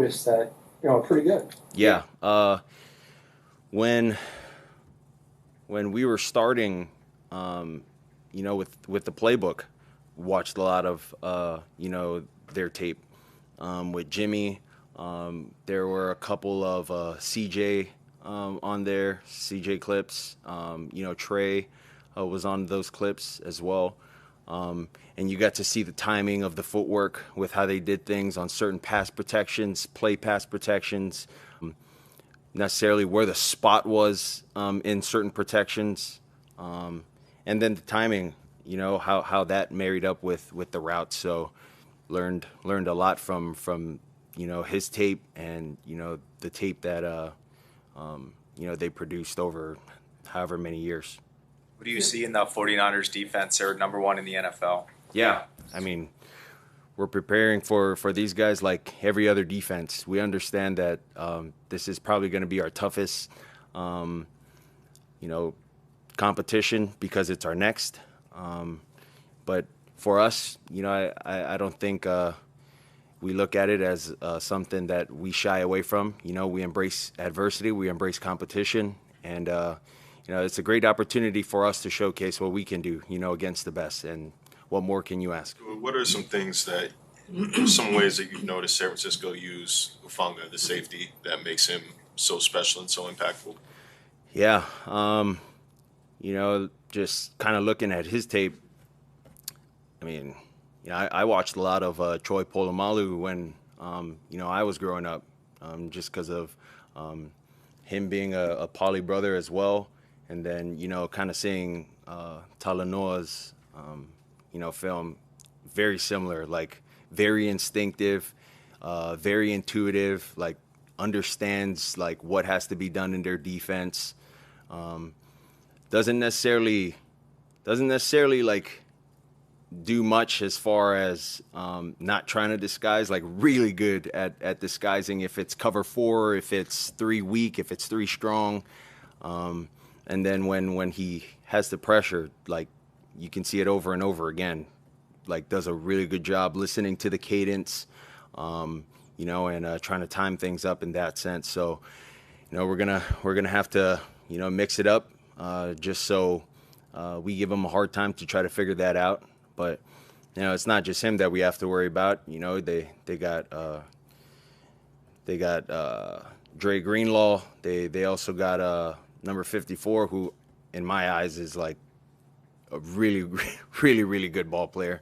noticed that, are pretty good. Yeah. When we were starting, with the playbook, watched a lot of their tape. With Jimmy, there were a couple of CJ on there, CJ clips. Trey was on those clips as well. And you got to see the timing of the footwork with how they did things on certain pass protections, play pass protections, necessarily where the spot was in certain protections, and then the timing, how that married up with the routes. So learned a lot from his tape and the tape that they produced over however many years. What do you see in the 49ers defense? They're number one in the NFL. Yeah, I mean, we're preparing for these guys like every other defense. We understand that this is probably going to be our toughest, competition because it's our next. But for us, I don't think we look at it as something that we shy away from. We embrace adversity, we embrace competition, and it's a great opportunity for us to showcase what we can do, against the best. And what more can you ask? What are some things some ways that you've noticed San Francisco use Hufanga, the safety, that makes him so special and so impactful? Yeah, just kind of looking at his tape. I mean, I watched a lot of Troy Polamalu when, I was growing up, just because of him being a Poly brother as well. And then, kind of seeing Talanoa's, film, very similar, like very instinctive, very intuitive, like understands like what has to be done in their defense. Doesn't necessarily like do much as far as not trying to disguise, like really good at disguising if it's cover 4, if it's 3 weak, if it's 3 strong. And then when he has the pressure, like you can see it over and over again, like does a really good job listening to the cadence, and trying to time things up in that sense. So, we're gonna have to, mix it up, just so we give him a hard time to try to figure that out. But it's not just him that we have to worry about. They got Dre Greenlaw. They also got number 54, who in my eyes is like a really, really, really good ball player.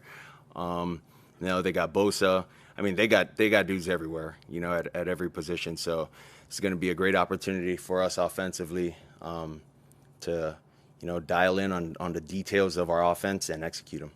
They got Bosa. I mean, they got dudes everywhere, at every position. So it's going to be a great opportunity for us offensively, to, dial in on the details of our offense and execute them.